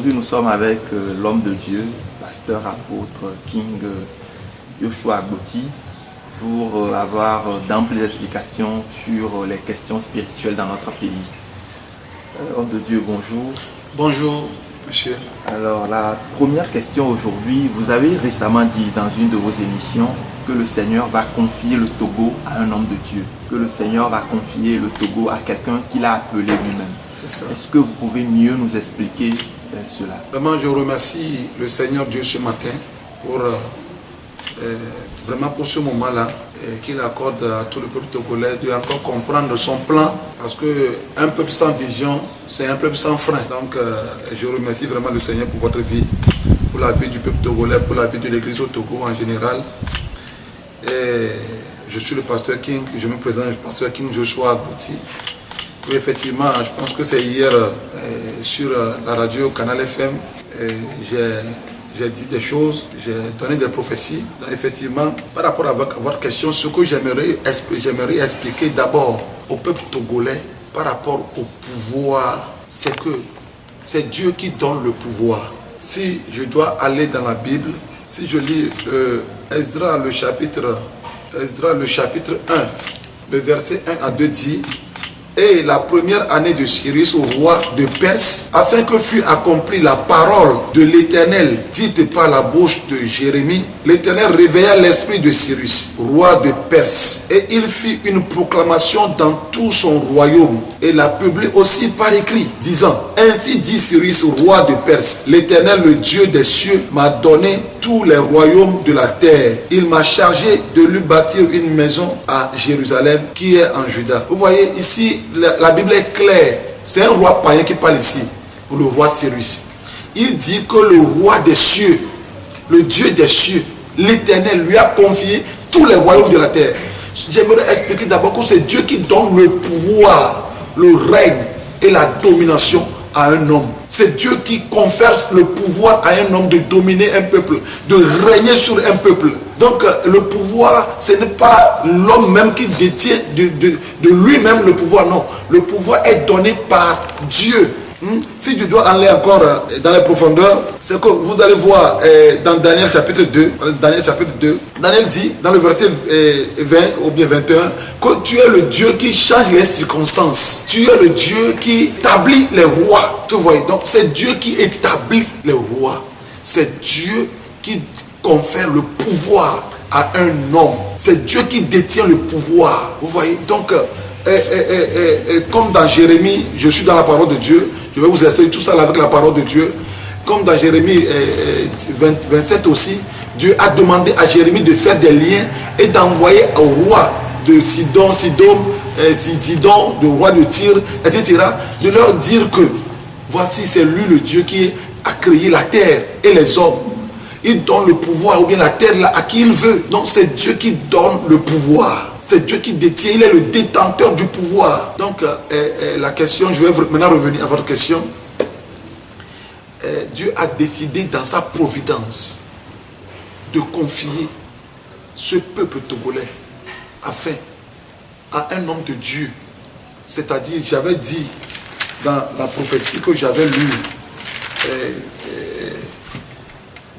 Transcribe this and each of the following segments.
Aujourd'hui, nous sommes avec l'homme de Dieu, pasteur apôtre King Yoshua Agboti, pour avoir d'amples explications sur les questions spirituelles dans notre pays. Homme de Dieu, bonjour. Bonjour, monsieur. Alors, la première question aujourd'hui, vous avez récemment dit dans une de vos émissions que le Seigneur va confier le Togo à un homme de Dieu, que le Seigneur va confier le Togo à quelqu'un qu'il a appelé lui-même. C'est ça. Est-ce que vous pouvez mieux nous expliquer cela? Vraiment, je remercie le Seigneur Dieu ce matin pour vraiment pour ce moment-là qu'il accorde à tout le peuple togolais de encore comprendre son plan, parce qu'un peuple sans vision, c'est un peuple sans frein. Donc, je remercie vraiment le Seigneur pour votre vie, pour la vie du peuple togolais, pour la vie de l'église au Togo en général. Et je suis le pasteur King, je me présente, le pasteur King Yoshua Agboti. Oui, effectivement, je pense que c'est hier sur la radio Canal FM, j'ai dit des choses, j'ai donné des prophéties. Donc, effectivement, par rapport à votre question, ce que j'aimerais expliquer d'abord au peuple togolais par rapport au pouvoir, c'est que c'est Dieu qui donne le pouvoir. Si je dois aller dans la Bible, si je lis Esdras le chapitre 1, le verset 1 à 2 dit: et la première année de Cyrus, au roi de Perse, afin que fût accomplie la parole de l'Éternel, dite par la bouche de Jérémie, l'Éternel réveilla l'esprit de Cyrus, roi de Perse, et il fit une proclamation dans tout son royaume, et la publie aussi par écrit, disant: ainsi dit Cyrus, roi de Perse, l'Éternel, le Dieu des cieux, m'a donné tous les royaumes de la terre. Il m'a chargé de lui bâtir une maison à Jérusalem qui est en Juda. Vous voyez ici, la Bible est claire. C'est un roi païen qui parle ici, pour le roi Cyrus. Il dit que le roi des cieux, le Dieu des cieux, l'Éternel lui a confié tous les royaumes de la terre. J'aimerais expliquer d'abord que c'est Dieu qui donne le pouvoir, le règne et la domination à un homme. C'est Dieu qui confère le pouvoir à un homme de dominer un peuple, de régner sur un peuple. Donc le pouvoir, ce n'est pas l'homme même qui détient de lui-même le pouvoir, non. Le pouvoir est donné par Dieu. Si je dois aller encore dans les profondeurs, c'est que vous allez voir dans Daniel chapitre 2, Daniel dit dans le verset 20 ou bien 21 que tu es le Dieu qui change les circonstances. Tu es le Dieu qui établit les rois. Tu vois, donc c'est Dieu qui établit les rois. C'est Dieu qui confère le pouvoir à un homme. C'est Dieu qui détient le pouvoir. Vous voyez, donc comme dans Jérémie, je suis dans la parole de Dieu, je vais vous expliquer tout ça avec la parole de Dieu. Comme dans Jérémie 27 aussi, Dieu a demandé à Jérémie de faire des liens et d'envoyer au roi de Sidon, le roi de Tyr, etc., de leur dire que voici, c'est lui le Dieu qui a créé la terre et les hommes. Il donne le pouvoir ou bien la terre là, à qui il veut. Donc c'est Dieu qui donne le pouvoir. C'est Dieu qui détient, il est le détenteur du pouvoir. Donc la question, je vais maintenant revenir à votre question. Dieu a décidé dans sa providence de confier ce peuple togolais afin à un homme de Dieu. C'est-à-dire, j'avais dit dans la prophétie que j'avais lue,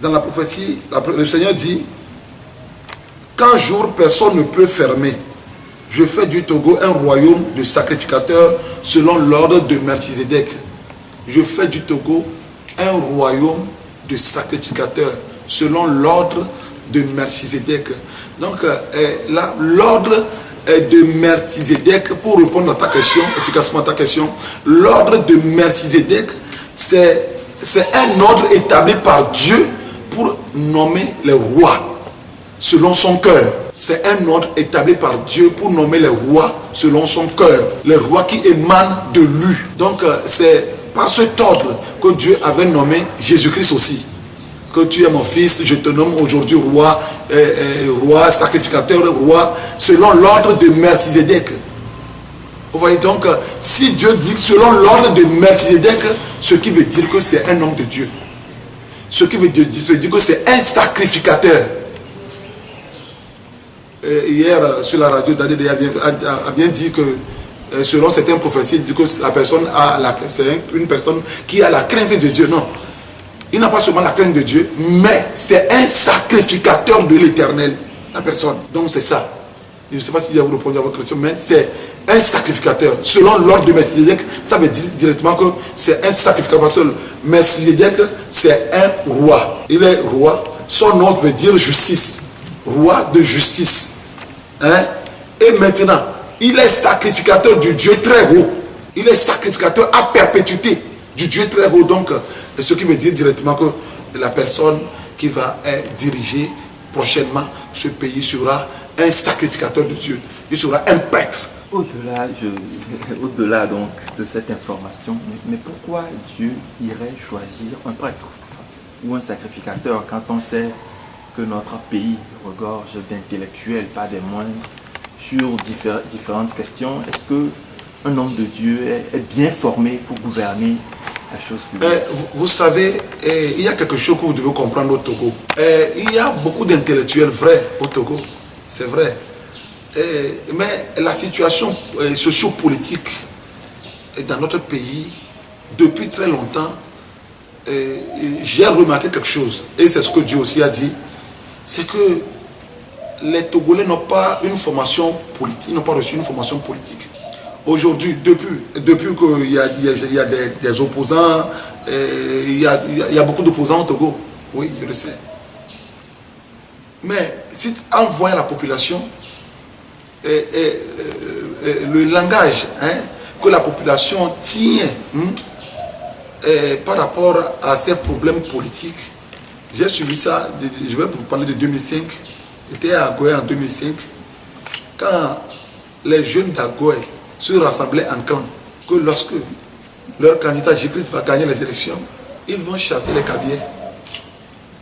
dans la prophétie, le Seigneur dit: qu'un jour personne ne peut fermer, je fais du Togo un royaume de sacrificateurs selon l'ordre de Melchizedek. Je fais du Togo un royaume de sacrificateurs selon l'ordre de Melchizedek. Donc là, l'ordre de Melchizedek, pour répondre à ta question, efficacement à ta question, l'ordre de Melchizedek, c'est un ordre établi par Dieu pour nommer les rois selon son cœur. C'est un ordre établi par Dieu pour nommer les rois selon son cœur. Les rois qui émanent de lui. Donc c'est par cet ordre que Dieu avait nommé Jésus-Christ aussi. Que tu es mon fils, je te nomme aujourd'hui roi, roi, sacrificateur, roi, selon l'ordre de Melchizedek. Vous voyez donc, si Dieu dit selon l'ordre de Melchizedek, ce qui veut dire que c'est un homme de Dieu. Ce qui veut dire que c'est un sacrificateur. Hier, sur la radio, Daniel a bien dit que selon certaines prophéties, il dit que la personne c'est une personne qui a la crainte de Dieu. Non. Il n'a pas seulement la crainte de Dieu, mais c'est un sacrificateur de l'Éternel, la personne. Donc c'est ça. Je ne sais pas si vous répondez à votre question, mais c'est un sacrificateur. Selon l'ordre de Melchizedek, ça veut dire directement que c'est un sacrificateur. Melchizedek, c'est un roi. Il est roi. Son nom veut dire justice. Roi de justice. Hein? Et maintenant, il est sacrificateur du Dieu très haut. Il est sacrificateur à perpétuité du Dieu très haut. Donc, ce qui veut dire directement que la personne qui va diriger prochainement ce pays sera un sacrificateur de Dieu. Il sera un prêtre. Au-delà donc de cette information, mais pourquoi Dieu irait choisir un prêtre ou un sacrificateur quand on sait que notre pays regorge d'intellectuels, pas des moindres, sur différentes questions? Est-ce qu'un homme de Dieu est bien formé pour gouverner la chose publique? Vous savez, il y a quelque chose que vous devez comprendre au Togo. Il y a beaucoup d'intellectuels vrais au Togo, c'est vrai. Mais la situation socio-politique dans notre pays, depuis très longtemps, j'ai remarqué quelque chose, et c'est ce que Dieu aussi a dit, c'est que les Togolais n'ont pas une formation politique, ils n'ont pas reçu une formation politique. Aujourd'hui, depuis qu'il y a des opposants, il y a beaucoup d'opposants au Togo, oui, je le sais. Mais si en voyant la population, le langage que la population tient par rapport à ces problèmes politiques, j'ai suivi ça, je vais vous parler de 2005, j'étais à Agoye en 2005, quand les jeunes d'Agoye se rassemblaient en camp, que lorsque leur candidat Jésus-Christ va gagner les élections, ils vont chasser les cabiais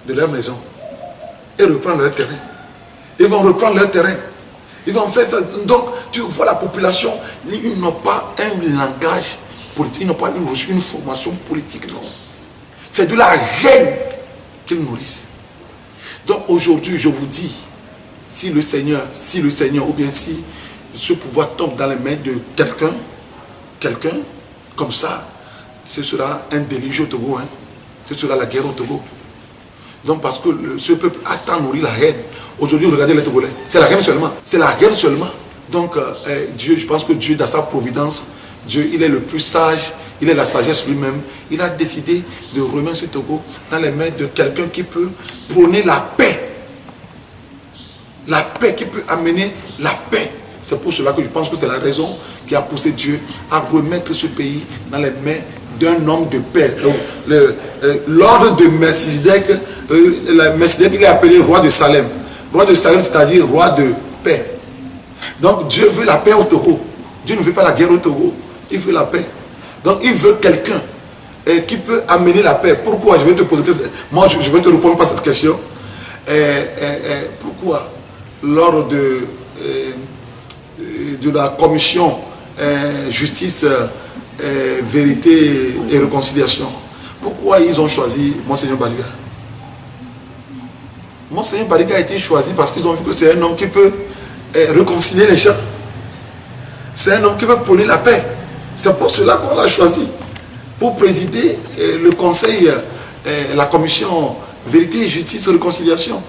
de leur maison et reprendre leur terrain. Ils vont reprendre leur terrain. Ils vont faire ça. Donc, tu vois la population, ils n'ont pas un langage politique, ils n'ont pas reçu une formation politique, non. C'est de la haine qu'ils nourrissent. Donc aujourd'hui, je vous dis, si le Seigneur, ou bien si ce pouvoir tombe dans les mains de quelqu'un, comme ça, ce sera un déluge au Togo, ce sera la guerre au Togo. Donc parce que ce peuple a tant nourri la haine. Aujourd'hui, regardez les Togolais, c'est la haine seulement. C'est la haine seulement. Donc Dieu, je pense que Dieu, dans sa providence, Dieu, il est le plus sage, il est la sagesse lui-même. Il a décidé de remettre ce Togo dans les mains de quelqu'un qui peut prôner la paix. La paix, qui peut amener la paix. C'est pour cela que je pense que c'est la raison qui a poussé Dieu à remettre ce pays dans les mains d'un homme de paix. L'ordre de Melchizedek, Melchizedek, il est appelé roi de Salem. Roi de Salem, c'est-à-dire roi de paix. Donc Dieu veut la paix au Togo. Dieu ne veut pas la guerre au Togo. Il veut la paix. Donc il veut quelqu'un qui peut amener la paix. Pourquoi? Je vais te poser question. Moi, je vais te répondre par cette question. Pourquoi lors de la commission justice, vérité et réconciliation, pourquoi ils ont choisi Monseigneur Baliga? Monseigneur Baliga a été choisi parce qu'ils ont vu que c'est un homme qui peut réconcilier les gens. C'est un homme qui peut prôner la paix. C'est pour cela qu'on l'a choisi, pour présider le conseil, la commission vérité, justice et réconciliation.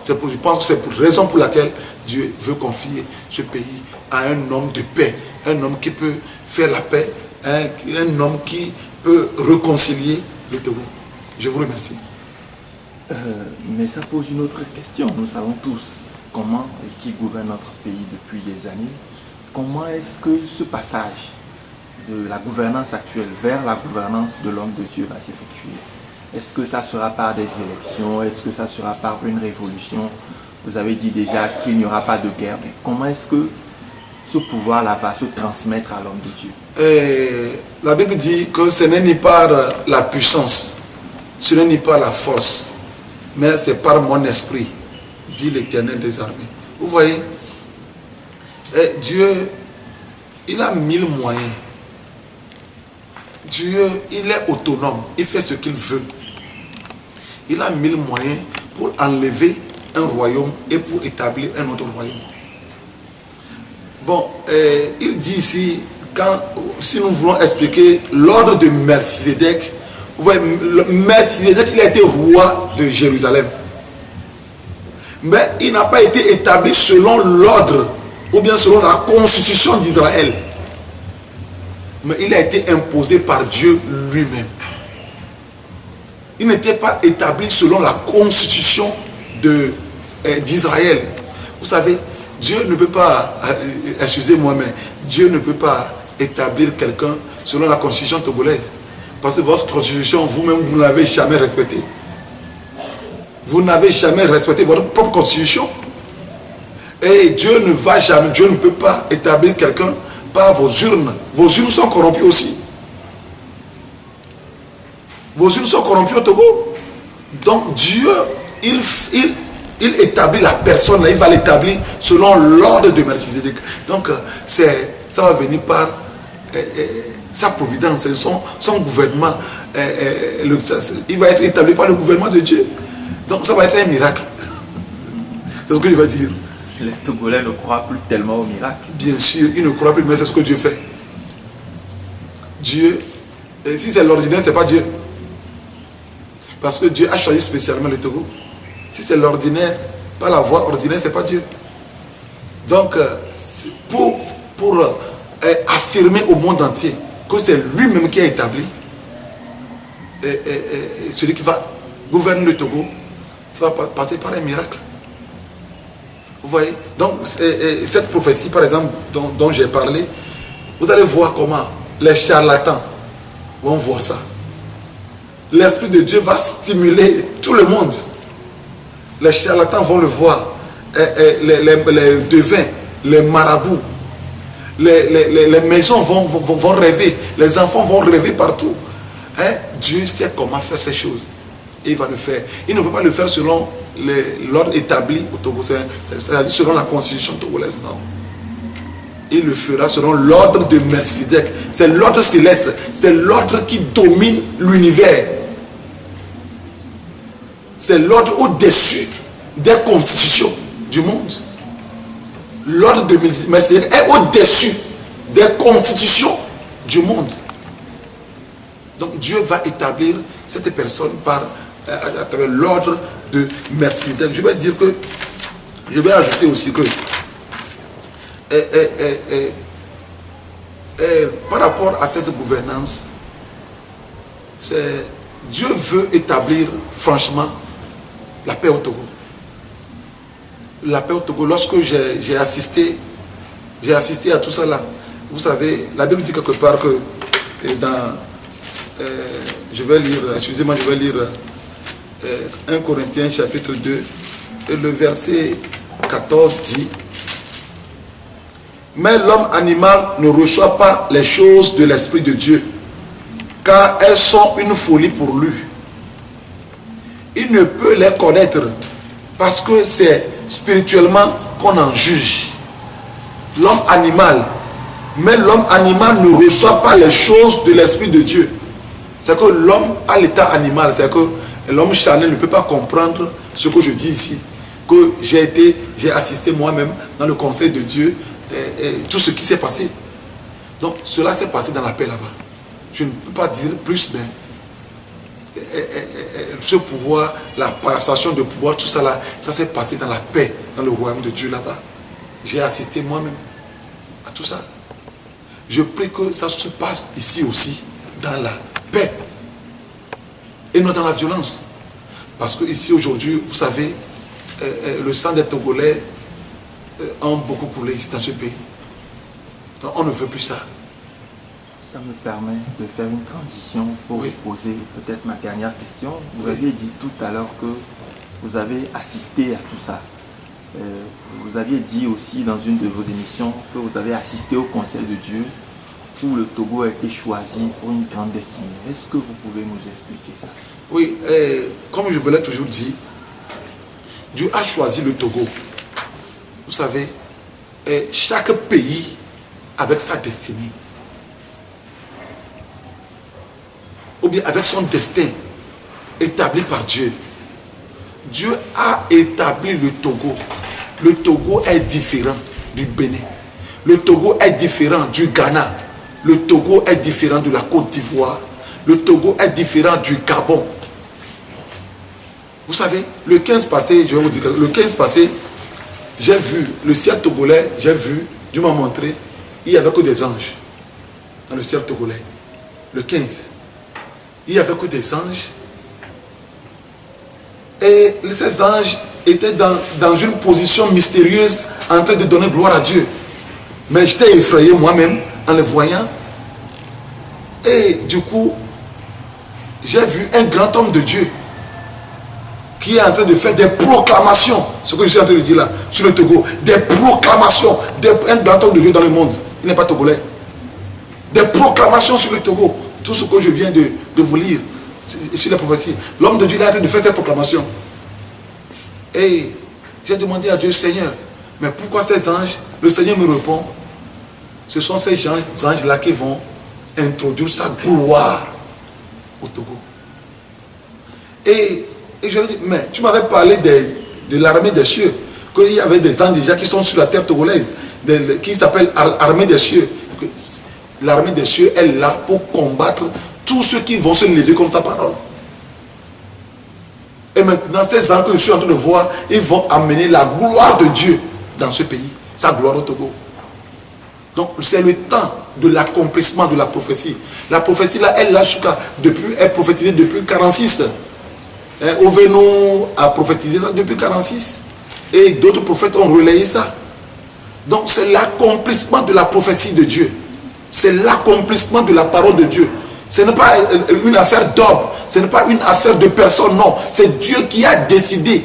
Je pense que c'est pour raison pour laquelle Dieu veut confier ce pays à un homme de paix, un homme qui peut faire la paix, un homme qui peut réconcilier le Togo. Je vous remercie. Mais ça pose une autre question. Nous savons tous comment et qui gouverne notre pays depuis des années. Comment est-ce que ce passage de la gouvernance actuelle vers la gouvernance de l'homme de Dieu va s'effectuer? Est-ce que ça sera par des élections? Est-ce que ça sera par une révolution? Vous avez dit déjà qu'il n'y aura pas de guerre. Mais comment est-ce que ce pouvoir-là va se transmettre à l'homme de Dieu? La Bible dit que ce n'est ni par la puissance, ce n'est ni par la force, mais c'est par mon esprit, dit l'Éternel des armées. Vous voyez, Dieu, il a mille moyens. Dieu, il est autonome, il fait ce qu'il veut. Il a mille moyens pour enlever un royaume et pour établir un autre royaume. Bon, il dit ici, si nous voulons expliquer l'ordre de Melchizedek, Vous voyez, Melchisédek, il a été roi de Jérusalem. Mais il n'a pas été établi selon l'ordre ou bien selon la constitution d'Israël. Mais il a été imposé par Dieu lui-même. Il n'était pas établi selon la constitution d'Israël. Vous savez, Dieu ne peut pas, excusez-moi, mais Dieu ne peut pas établir quelqu'un selon la constitution togolaise. Parce que votre constitution, vous-même, vous ne l'avez jamais respectée. Vous n'avez jamais respecté votre propre constitution. Et Dieu ne va jamais, Dieu ne peut pas établir quelqu'un par vos urnes. Vos urnes sont corrompues aussi. Vos urnes sont corrompues au Togo. Donc Dieu, il établit la personne, là, il va l'établir selon l'ordre de Melchisédek. Donc ça va venir par sa providence, son gouvernement. Il va être établi par le gouvernement de Dieu. Donc ça va être un miracle. C'est ce que je vais dire. Les Togolais ne croient plus tellement au miracle. Bien sûr, ils ne croient plus, mais c'est ce que Dieu fait. Dieu, et si c'est l'ordinaire, ce n'est pas Dieu. Parce que Dieu a choisi spécialement le Togo. Si c'est l'ordinaire, pas la voie ordinaire, ce n'est pas Dieu. Donc, pour affirmer au monde entier que c'est lui-même qui a établi, celui qui va gouverner le Togo, ça va passer par un miracle. Vous voyez? Donc, cette prophétie, par exemple, dont j'ai parlé, vous allez voir comment les charlatans vont voir ça. L'Esprit de Dieu va stimuler tout le monde. Les charlatans vont le voir. Les devins, les marabouts, les maisons vont rêver. Les enfants vont rêver partout. Hein? Dieu sait comment faire ces choses. Et il va le faire. Il ne veut pas le faire selon l'ordre établi au Togo, c'est-à-dire selon la constitution togolaise, non. Il le fera selon l'ordre de Melchisédek. C'est l'ordre céleste, c'est l'ordre qui domine l'univers. C'est l'ordre au-dessus des constitutions du monde. L'ordre de Melchisédek est au-dessus des constitutions du monde. Donc Dieu va établir cette personne à travers l'ordre de Melchisédek. Je vais dire que, je vais ajouter aussi que par rapport à cette gouvernance, Dieu veut établir franchement la paix au Togo. La paix au Togo, lorsque j'ai assisté à tout ça là, vous savez, la Bible dit quelque part que dans je vais lire 1 Corinthiens chapitre 2 et le verset 14 dit: mais l'homme animal ne reçoit pas les choses de l'Esprit de Dieu, car elles sont une folie pour lui. Il ne peut les connaître parce que c'est spirituellement qu'on en juge. L'homme animal, mais l'homme animal ne reçoit pas les choses de l'Esprit de Dieu. C'est que l'homme a l'état animal, c'est que l'homme charnel ne peut pas comprendre ce que je dis ici. Que j'ai assisté moi-même dans le conseil de Dieu et tout ce qui s'est passé. Donc cela s'est passé dans la paix là-bas. Je ne peux pas dire plus, mais ce pouvoir, la passation de pouvoir, tout ça là, ça s'est passé dans la paix, dans le royaume de Dieu là-bas. J'ai assisté moi-même à tout ça. Je prie que ça se passe ici aussi, dans la paix et non dans la violence. Parce que ici aujourd'hui, vous savez, le sang des Togolais ont beaucoup coulé ici dans ce pays. Donc on ne veut plus ça. Ça me permet de faire une transition pour vous poser peut-être ma dernière question. Vous aviez dit tout à l'heure que vous avez assisté à tout ça. Vous aviez dit aussi dans une de vos émissions que vous avez assisté au Conseil de Dieu où le Togo a été choisi pour une grande destinée. Est-ce que vous pouvez nous expliquer ça? Oui, comme je vous l'ai toujours dit, Dieu a choisi le Togo. Vous savez, chaque pays avec sa destinée. Ou bien avec son destin établi par Dieu. Dieu a établi le Togo. Le Togo est différent du Bénin. Le Togo est différent du Ghana. Le Togo est différent de la Côte d'Ivoire. Le Togo est différent du Gabon. Vous savez, le 15 passé, je vais vous dire, le 15 passé, j'ai vu le ciel togolais, j'ai vu, Dieu m'a montré, il n'y avait que des anges dans le ciel togolais. Le 15, il n'y avait que des anges. Et ces anges étaient dans une position mystérieuse en train de donner gloire à Dieu. Mais j'étais effrayé moi-même en les voyant. Et du coup, j'ai vu un grand homme de Dieu qui est en train de faire des proclamations. Ce que je suis en train de dire là, sur le Togo. Des proclamations. Un grand homme de Dieu dans le monde. Il n'est pas togolais. Des proclamations sur le Togo. Tout ce que je viens de vous lire sur la prophétie. L'homme de Dieu est en train de faire ces proclamations. Et j'ai demandé à Dieu, Seigneur, mais pourquoi ces anges? Le Seigneur me répond, ce sont ces anges-là qui vont introduire sa gloire au Togo. Et je lui ai dit, mais tu m'avais parlé de l'armée des cieux, qu'il y avait des gens déjà qui sont sur la terre togolaise, qui s'appelle armée des cieux. L'armée des cieux est là pour combattre tous ceux qui vont se lever contre sa parole. Et maintenant, ces gens que je suis en train de voir, ils vont amener la gloire de Dieu dans ce pays, sa gloire au Togo. Donc, c'est le temps de l'accomplissement de la prophétie. La prophétie, là, elle est prophétisée depuis 1946. Oveno a prophétisé ça depuis 1946. Et d'autres prophètes ont relayé ça. Donc, c'est l'accomplissement de la prophétie de Dieu. C'est l'accomplissement de la parole de Dieu. Ce n'est pas une affaire d'homme, ce n'est pas une affaire de personne, non. C'est Dieu qui a décidé.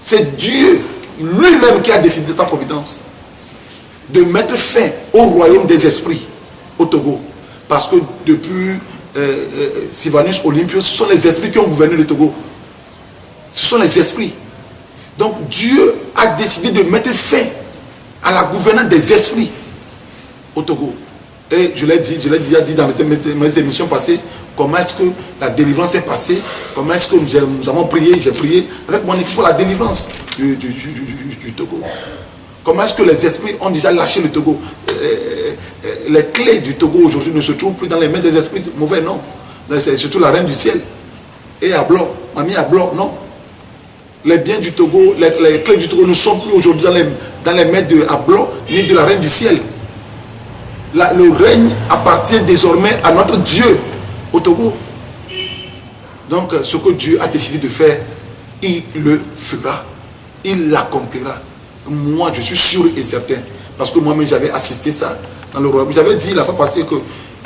C'est Dieu lui-même qui a décidé ta providence de mettre fin au royaume des esprits au Togo. Parce que depuis Sylvanus Olympios, ce sont les esprits qui ont gouverné le Togo. Ce sont les esprits. Donc Dieu a décidé de mettre fin à la gouvernance des esprits au Togo. Et je l'ai déjà dit dans mes émissions passées, comment est-ce que la délivrance est passée, comment est-ce que nous avons prié, j'ai prié avec mon équipe pour la délivrance du Togo. Comment est-ce que les esprits ont déjà lâché le Togo. Les clés du Togo aujourd'hui ne se trouvent plus dans les mains des esprits mauvais, non. C'est surtout la reine du ciel. Et Ablo, mamie Ablo, non. Les biens du Togo, les clés du Togo ne sont plus aujourd'hui dans les mains de Ablo ni de la reine du ciel. Le règne appartient désormais à notre Dieu au Togo. Donc ce que Dieu a décidé de faire, il le fera, il l'accomplira. Moi je suis sûr et certain, parce que moi-même j'avais assisté ça dans le royaume. J'avais dit la fois passée que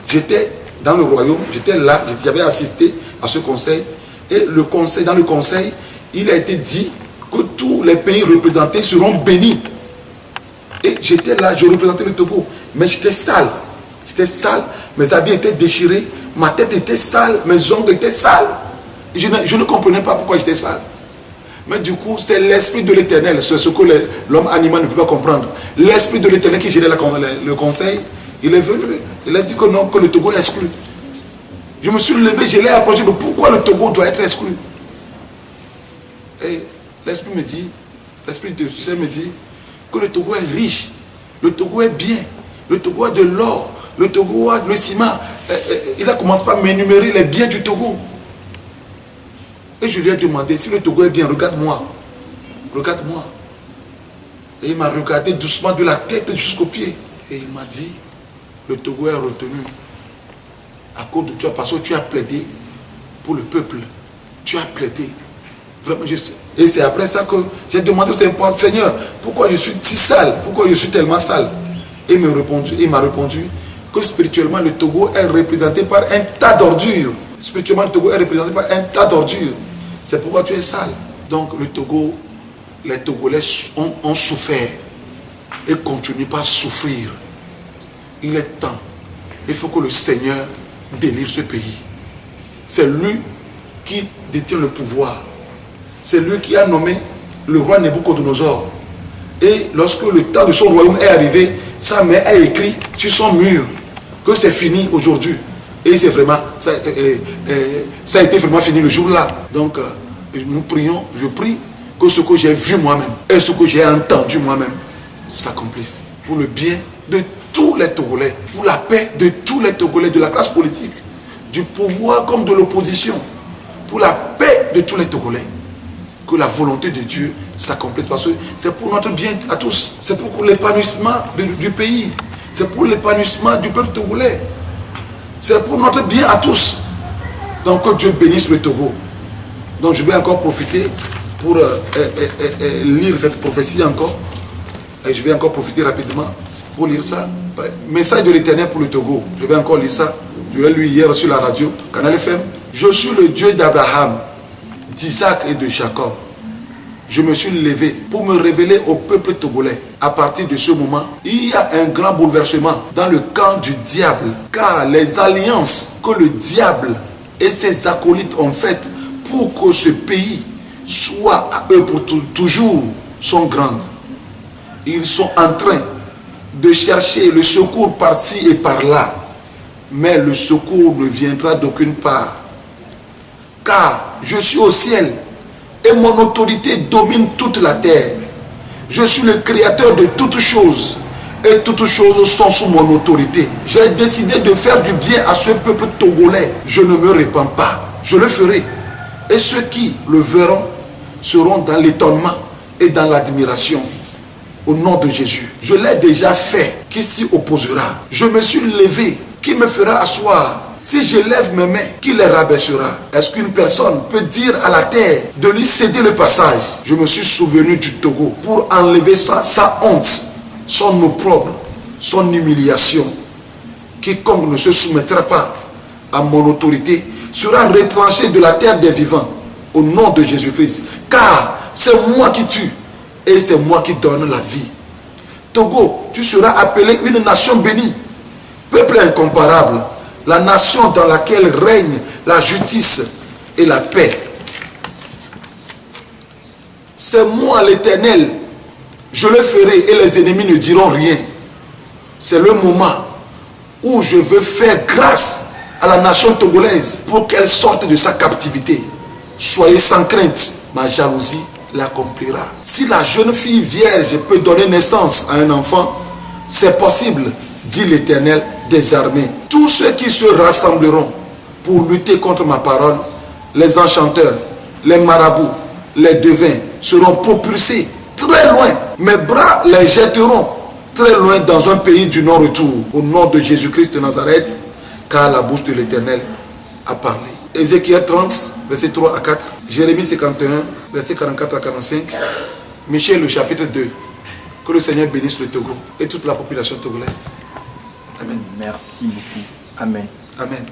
j'étais dans le royaume, j'étais là, j'avais assisté à ce conseil. Et dans le conseil, il a été dit que tous les pays représentés seront bénis. Et j'étais là, je représentais le Togo, mais j'étais sale. J'étais sale, mes habits étaient déchirés, ma tête était sale, mes ongles étaient sales. Et je ne comprenais pas pourquoi j'étais sale. Mais du coup, c'est l'esprit de l'Éternel, c'est ce que l'homme animal ne peut pas comprendre. L'esprit de l'Éternel qui gérait le conseil, il est venu, il a dit que non, que le Togo est exclu. Je me suis levé, je l'ai approché, mais pourquoi le Togo doit être exclu? Et l'esprit me dit, l'esprit de Dieu me dit, que le Togo est riche, le Togo est bien, le Togo a de l'or, le Togo a le ciment. Il a commencé par m'énumérer les biens du Togo. Et je lui ai demandé, si le Togo est bien, regarde-moi. Regarde-moi. Et il m'a regardé doucement de la tête jusqu'aux pieds. Et il m'a dit, le Togo est retenu à cause de toi, parce que tu as plaidé pour le peuple. Tu as plaidé. Vraiment, et c'est après ça que j'ai demandé au Seigneur, pourquoi je suis si sale, pourquoi je suis tellement sale. Et il m'a répondu que spirituellement le Togo est représenté par un tas d'ordures. Spirituellement le Togo est représenté par un tas d'ordures. C'est pourquoi tu es sale. Donc le Togo, les Togolais ont souffert et continuent pas à souffrir. Il est temps. Il faut que le Seigneur délivre ce pays. C'est lui qui détient le pouvoir. C'est lui qui a nommé le roi Nebuchadnezzar. Et lorsque le temps de son royaume est arrivé, sa mère a écrit sur son mur que c'est fini aujourd'hui. Et c'est vraiment, ça a été vraiment fini le jour-là. Donc, nous prions, je prie que ce que j'ai vu moi-même et ce que j'ai entendu moi-même s'accomplisse. Pour le bien de tous les Togolais, pour la paix de tous les Togolais, de la classe politique, du pouvoir comme de l'opposition, pour la paix de tous les Togolais. Que la volonté de Dieu s'accomplisse, parce que c'est pour notre bien à tous, c'est pour l'épanouissement du pays, c'est pour l'épanouissement du peuple togolais, c'est pour notre bien à tous. Donc que Dieu bénisse le Togo. Donc je vais encore profiter pour lire cette prophétie encore, et je vais encore profiter rapidement pour lire ça. Message de l'Éternel pour le Togo, je vais encore lire ça, je l'ai lu hier sur la radio, Canal FM. Je suis le Dieu d'Abraham, d'Isaac et de Jacob. Je me suis levé pour me révéler au peuple togolais. À partir de ce moment, il y a un grand bouleversement dans le camp du diable, car les alliances que le diable et ses acolytes ont faites pour que ce pays soit à eux pour toujours sont grandes. Ils sont en train de chercher le secours par-ci et par-là, mais le secours ne viendra d'aucune part. Car je suis au ciel et mon autorité domine toute la terre. Je suis le créateur de toutes choses et toutes choses sont sous mon autorité. J'ai décidé de faire du bien à ce peuple togolais. Je ne me répands pas, je le ferai. Et ceux qui le verront seront dans l'étonnement et dans l'admiration. Au nom de Jésus, je l'ai déjà fait. Qui s'y opposera? Je me suis levé. Qui me fera asseoir? Si je lève mes mains, qui les rabaissera? Est-ce qu'une personne peut dire à la terre de lui céder le passage? Je me suis souvenu du Togo pour enlever sa honte, son opprobre, son humiliation. Quiconque ne se soumettra pas à mon autorité sera retranché de la terre des vivants au nom de Jésus-Christ. Car c'est moi qui tue et c'est moi qui donne la vie. Togo, tu seras appelé une nation bénie, peuple incomparable, la nation dans laquelle règne la justice et la paix. C'est moi l'Éternel, je le ferai et les ennemis ne diront rien. C'est le moment où je veux faire grâce à la nation togolaise pour qu'elle sorte de sa captivité. Soyez sans crainte, ma jalousie l'accomplira. Si la jeune fille vierge peut donner naissance à un enfant, c'est possible, dit l'Éternel des armées. Tous ceux qui se rassembleront pour lutter contre ma parole, les enchanteurs, les marabouts, les devins, seront propulsés très loin. Mes bras les jetteront très loin dans un pays du non-retour. Au nom de Jésus-Christ de Nazareth, car la bouche de l'Éternel a parlé. Ézéchiel 30, verset 3 à 4. Jérémie 51, verset 44 à 45. Michel, le chapitre 2. Que le Seigneur bénisse le Togo et toute la population togolaise. Amen. Merci beaucoup. Amen. Amen.